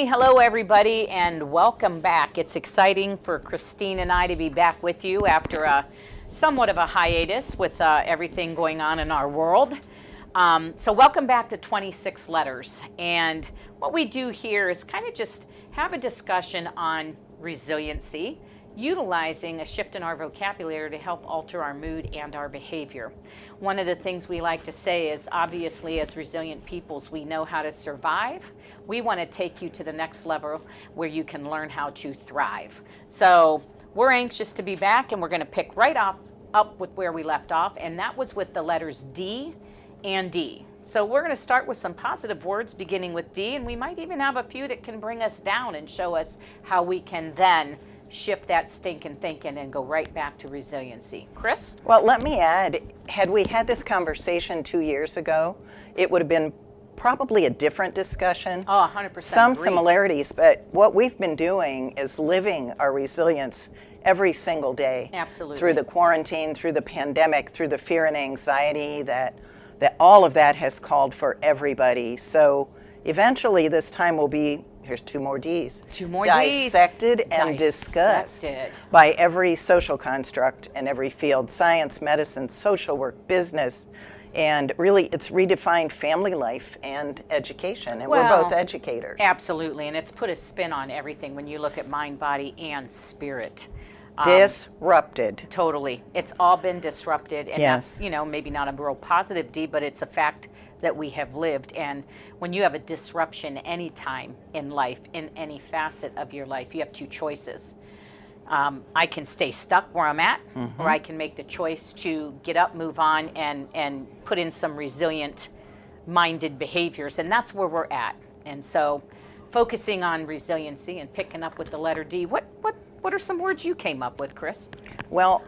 hello everybody, and welcome back. It's exciting for Christine and I to be back with you after somewhat of a hiatus with everything going on in our world. So welcome back to 26 Letters. And what we do here is kind of just have a discussion on resiliency, utilizing a shift in our vocabulary to help alter our mood and our behavior. One of the things we like to say is, obviously, as resilient peoples, we know how to survive. We want to take you to the next level where you can learn how to thrive. So we're anxious to be back, and we're going to pick right up with where we left off, and that was with the letters D and D. So we're going to start with some positive words beginning with D, and we might even have a few that can bring us down and show us how we can then shift that stinking thinking and go right back to resiliency. Chris? Well, let me add, had we had this conversation 2 years ago, it would have been probably a different discussion. Oh, 100%. Some agree. similarities, but what we've been doing is living our resilience every single day. Absolutely. Through the quarantine, through the pandemic, through the fear and anxiety that all of that has called for everybody. So eventually this time will be, here's two more Ds. Two more Dissected Ds. and discussed by every social construct in every field: science, medicine, social work, business. And really, it's redefined family life and education. And we're both educators. Absolutely. And it's put a spin on everything when you look at mind, body, and spirit. Disrupted. Totally. It's all been disrupted. And Yes. that's, maybe not a real positive D, but it's a fact that we have lived. And when you have a disruption any time in life, in any facet of your life, you have two choices. I can stay stuck where I'm at, or I can make the choice to get up, move on, and put in some resilient minded behaviors. And that's where we're at. And so focusing on resiliency and picking up with the letter D, what are some words you came up with, Chris? Well,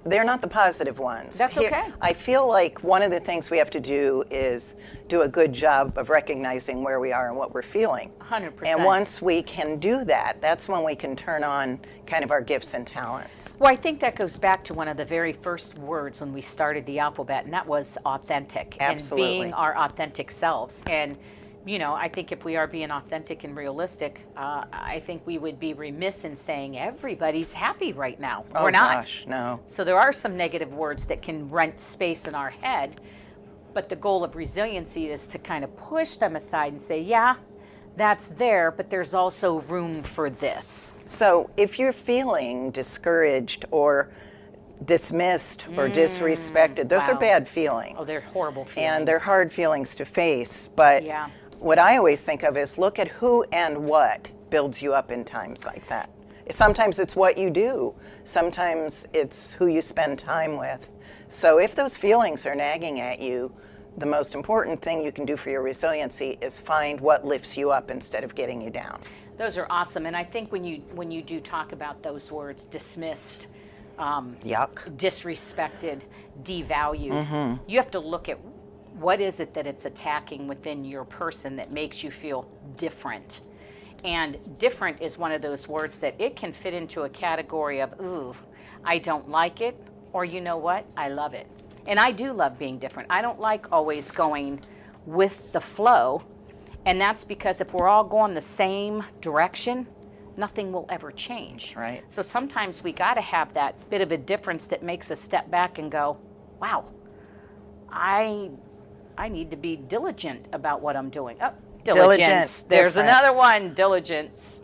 they're not the positive ones. That's okay. I feel like one of the things we have to do is do a good job of recognizing where we are and what we're feeling. 100%. And once we can do that, that's when we can turn on kind of our gifts and talents. Well, I think that goes back to one of the very first words when we started the alphabet, and that was authentic. Absolutely. And being our authentic selves. And I think if we are being authentic and realistic, I think we would be remiss in saying everybody's happy right now. We're not. Oh gosh, no. So there are some negative words that can rent space in our head, but the goal of resiliency is to kind of push them aside and say, yeah, that's there, but there's also room for this. So if you're feeling discouraged or dismissed or disrespected, those are bad feelings. Oh, they're horrible feelings. And they're hard feelings to face. But Yeah. what I always think of is look at who and what builds you up in times like that. Sometimes it's what you do. Sometimes it's who you spend time with. So if those feelings are nagging at you, the most important thing you can do for your resiliency is find what lifts you up instead of getting you down. Those are awesome. And I think when you do talk about those words, dismissed, Yuck. disrespected, devalued, you have to look at what is it that it's attacking within your person that makes you feel different. And different is one of those words that it can fit into a category of, ooh, I don't like it, or you know what, I love it. And I do love being different. I don't like always going with the flow. And that's because if we're all going the same direction, nothing will ever change. That's right. So sometimes we got to have that bit of a difference that makes us step back and go, wow, I need to be diligent about what I'm doing. Oh, diligence. There's different. another one, diligence.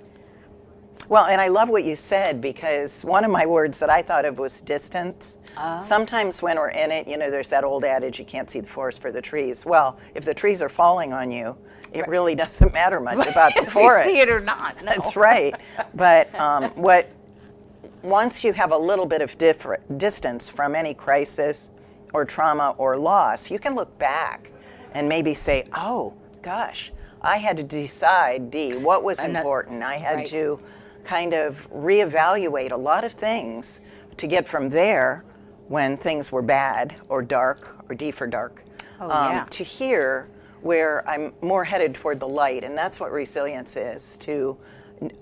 Well, and I love what you said, because one of my words that I thought of was distance. Sometimes when we're in it, there's that old adage, you can't see the forest for the trees. Well, if the trees are falling on you, it really doesn't matter much about the forest. If you see it or not. No. That's right. But once you have a little bit of distance from any crisis or trauma or loss, you can look back and maybe say, oh, gosh, I had to decide, D, what was important. I had to kind of reevaluate a lot of things to get from there when things were bad or dark, or D for dark, to here where I'm more headed toward the light. And that's what resilience is, to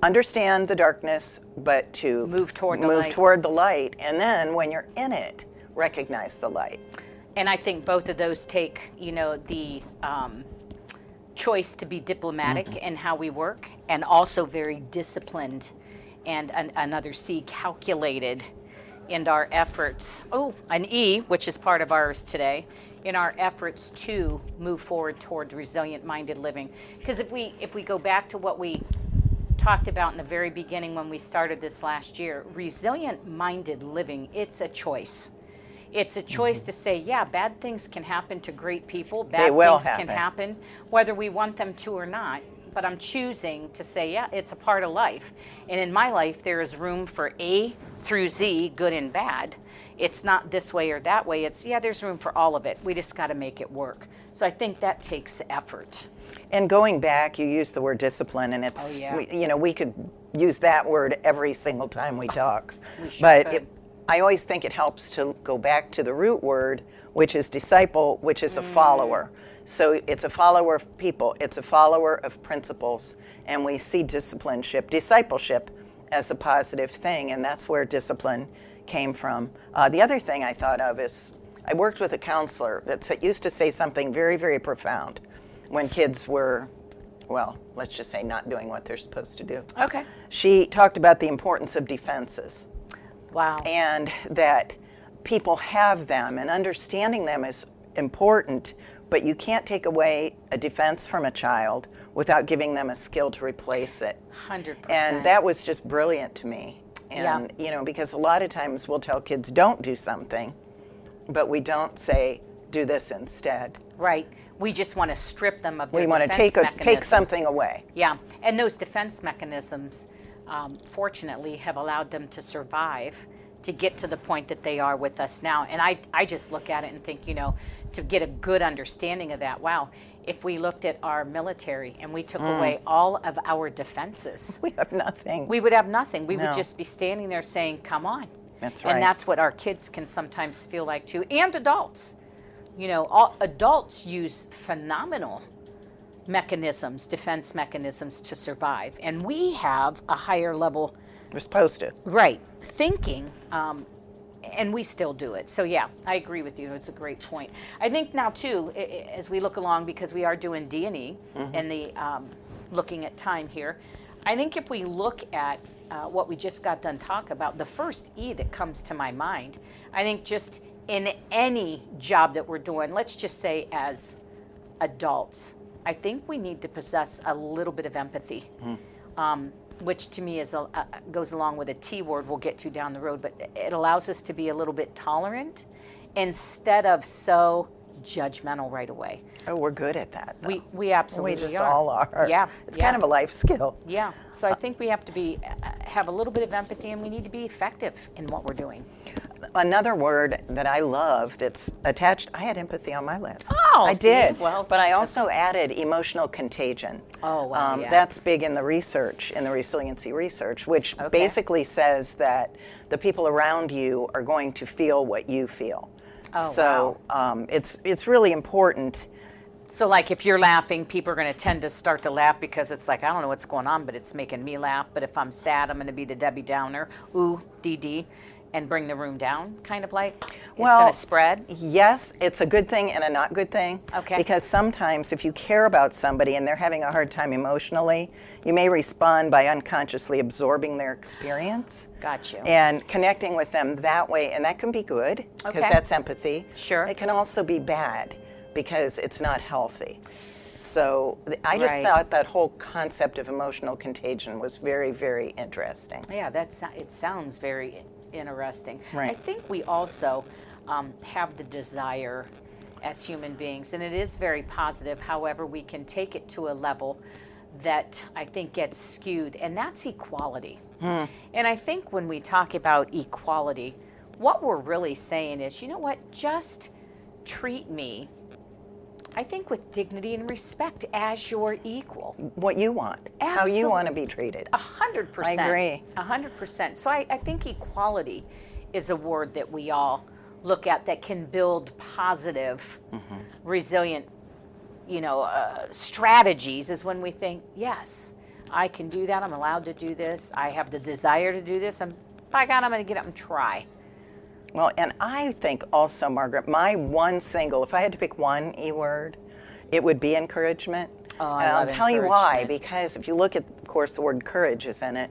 understand the darkness, but to move toward the light. And then when you're in it, recognize the light. And I think both of those take, the choice to be diplomatic in how we work, and also very disciplined, and another C, calculated in our efforts. Oh, an E, which is part of ours today, in our efforts to move forward towards resilient-minded living. Because if we go back to what we talked about in the very beginning when we started this last year, resilient-minded living, it's a choice. It's a choice to say, yeah, bad things can happen to great people. Bad things can happen whether we want them to or not. But I'm choosing to say, yeah, it's a part of life. And in my life, there is room for A through Z, good and bad. It's not this way or that way. It's, yeah, there's room for all of it. We just got to make it work. So I think that takes effort. And going back, you used the word discipline, and it's, we could use that word every single time we talk. We sure but could. I always think it helps to go back to the root word, which is disciple, which is a follower. So it's a follower of people, it's a follower of principles, and we see discipleship as a positive thing, and that's where discipline came from. The other thing I thought of is I worked with a counselor that used to say something very, very profound when kids were, well, let's just say not doing what they're supposed to do. Okay. She talked about the importance of defenses. Wow. And that people have them, and understanding them is important, but you can't take away a defense from a child without giving them a skill to replace it. 100%. And that was just brilliant to me. And, because a lot of times we'll tell kids don't do something, but we don't say, do this instead. Right. We just want to strip them of their We want to take something away. Yeah. And those defense mechanisms, fortunately, have allowed them to survive, to get to the point that they are with us now. And I just look at it and think, to get a good understanding of that, wow, if we looked at our military and we took away all of our defenses, We have nothing. we would have nothing. We No. would just be standing there saying, come on. That's right. And that's what our kids can sometimes feel like too, and adults. All adults use phenomenal mechanisms, defense mechanisms to survive. And we have a higher level, We're supposed to. right, thinking, and we still do it. So yeah, I agree with you. It's a great point. I think now too, as we look along, because we are doing D&E and the looking at time here, I think if we look at what we just got done talking about, the first E that comes to my mind, I think just in any job that we're doing, let's just say as adults, I think we need to possess a little bit of empathy, which to me is goes along with a T word we'll get to down the road, but it allows us to be a little bit tolerant instead of so judgmental right away. Oh, we're good at that, though. We absolutely We just are. all are. Yeah. It's yeah. kind of a life skill. Yeah. So I think we have to have a little bit of empathy, and we need to be effective in what we're doing. Another word that I love that's attached, I had empathy on my list. Oh, I see? did. Well, but I also added emotional contagion. Oh, wow, yeah. That's big in the research, in the resiliency research, which basically says that the people around you are going to feel what you feel. Oh, so it's really important. So like if you're laughing, people are going to tend to start to laugh because it's like, I don't know what's going on, but it's making me laugh. But if I'm sad, I'm going to be the Debbie Downer, ooh, DD, and bring the room down, kind of like. It's going to spread. Yes, it's a good thing and a not good thing. Okay. Because sometimes if you care about somebody and they're having a hard time emotionally, you may respond by unconsciously absorbing their experience. Got you. And connecting with them that way, and that can be good because Okay. that's empathy. Sure. It can also be bad because it's not healthy. So I just Right. thought that whole concept of emotional contagion was very, very interesting. Yeah, it sounds very interesting. Right. I think we also have the desire as human beings, and it is very positive. However, we can take it to a level that I think gets skewed, and that's equality. And I think when we talk about equality, what we're really saying is, you know what, just treat me, I think, with dignity and respect as your equal. What you want, how you want to be treated. 100%. I agree. 100%. So I think equality is a word that we all look at that can build positive, resilient, strategies, is when we think, yes, I can do that. I'm allowed to do this. I have the desire to do this. And by God, I'm going to get up and try. Well, and I think also, Margaret, my one single, if I had to pick one E word, it would be encouragement. I And I'll love tell you why, encouragement. because if you look at, of course, the word courage is in it.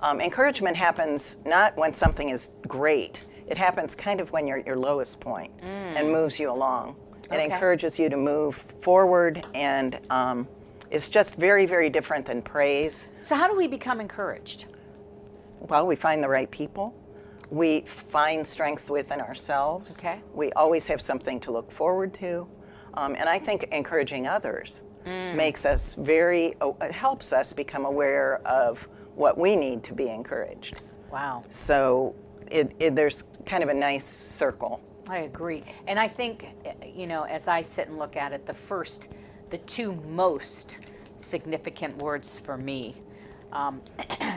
Encouragement happens not when something is great. It happens kind of when you're at your lowest point and moves you along. It Okay. encourages you to move forward, and it's just very, very different than praise. So how do we become encouraged? Well, we find the right people. We find strengths within ourselves. Okay. We always have something to look forward to. And I think encouraging others makes us it helps us become aware of what we need to be encouraged. Wow. So there's kind of a nice circle. I agree. And I think, as I sit and look at it, the two most significant words for me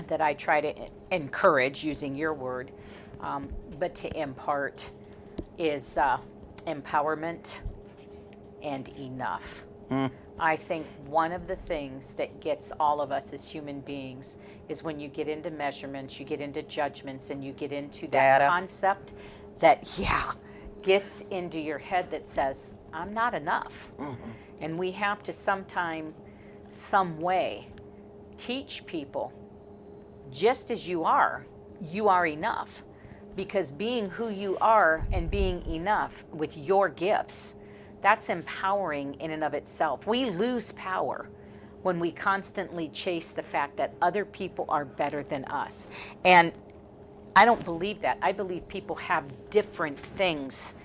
that I try to encourage, using your word, but to impart, is empowerment and enough. I think one of the things that gets all of us as human beings is when you get into measurements, you get into judgments, and you get into that Data. concept that, gets into your head that says, I'm not enough. And we have to some way, teach people, just as you are enough. Because being who you are and being enough with your gifts, that's empowering in and of itself. We lose power when we constantly chase the fact that other people are better than us. And I don't believe that. I believe people have different things.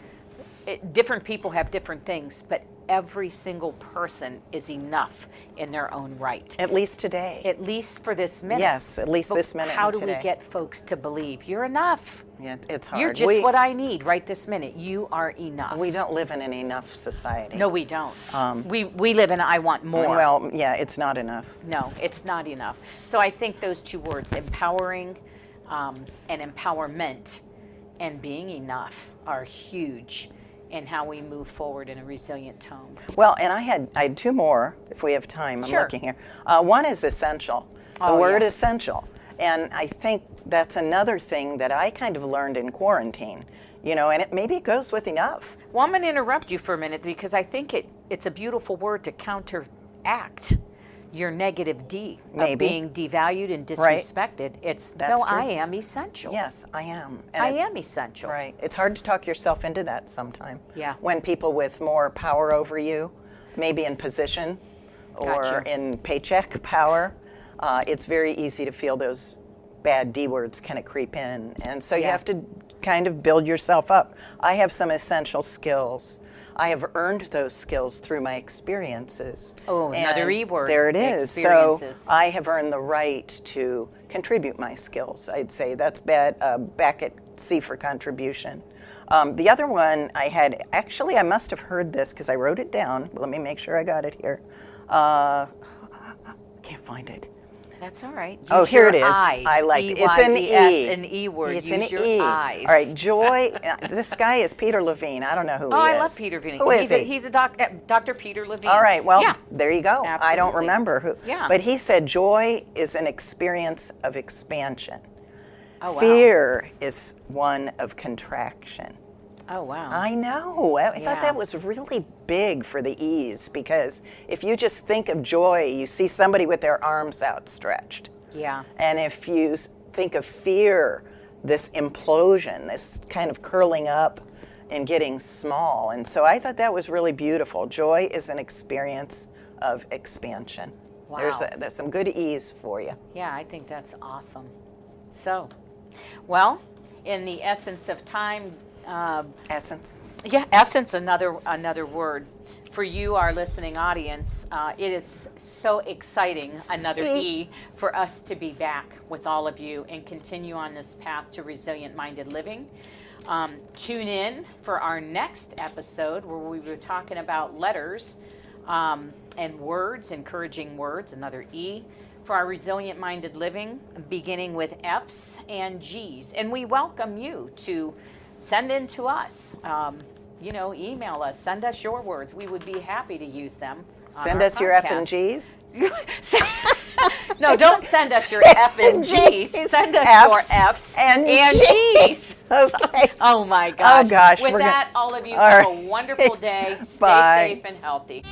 Different people have different things, but every single person is enough in their own right. At least today. At least for this minute. Yes, at least But this minute how and do today. we get folks to believe you're enough? Yeah, it's hard. You're just what I need right this minute. You are enough. We don't live in an enough society. No, we don't. We live in I want more. Well, yeah, it's not enough. No, it's not enough. So I think those two words, empowering and empowerment and being enough, are huge in how we move forward in a resilient tone. Well, and I had two more, if we have time. I'm Sure. looking here. One is essential. The Oh, word yeah. essential. And I think that's another thing that I kind of learned in quarantine. And maybe it goes with enough. Well, I'm going to interrupt you for a minute because I think it's a beautiful word to counteract your negative D of Maybe. being devalued and Right. disrespected. It's, That's no, true. I am essential. Yes, I am. And I am essential. Right. It's hard to talk yourself into that sometime. Yeah. When people with more power over you, maybe in position or Gotcha. in paycheck power, it's very easy to feel those bad D words kind of creep in. And so you Yeah. have to kind of build yourself up. I have some essential skills. I have earned those skills through my experiences. Oh, another And E word, There it is. So experiences. I have earned the right to contribute my skills. I'd say that's back at C for contribution. The other one I must have heard this because I wrote it down. Let me make sure I got it here. Can't find it. That's all right. Oh, Use here your it is. eyes. I like it. It's an E-Y-E-S, E. an E word. It's Use an your E. eyes. All right, Joy. This guy is Peter Levine. I don't know who Oh, he is. I love Peter Levine. Who is he? He's a Dr. Peter Levine. All right, well, yeah. there you go. I don't Absolutely. remember who. Yeah. But he said joy is an experience of expansion. Oh, wow. Fear is one of contraction. Oh, wow. I know. I Yeah. thought that was really big for the E's because if you just think of joy, you see somebody with their arms outstretched. Yeah. And if you think of fear, this implosion, this kind of curling up and getting small. And so I thought that was really beautiful. Joy is an experience of expansion. Wow. There's some good E's for you. Yeah, I think that's awesome. So, well, in the essence of time, Essence. essence, another word. For you, our listening audience, it is so exciting, another E, for us to be back with all of you and continue on this path to resilient-minded living. Tune in for our next episode where we were talking about letters and words, encouraging words, another E, for our resilient-minded living, beginning with F's and G's. And we welcome you to send in to us. Email us, send us your words. We would be happy to use them. on Send our us your F and podcast. G's. No, don't send us your F and G's. Send us your F's and G's. Okay. Oh my gosh. Oh, gosh, With we're that, all of you all have right. a wonderful day. Stay Bye. safe and healthy.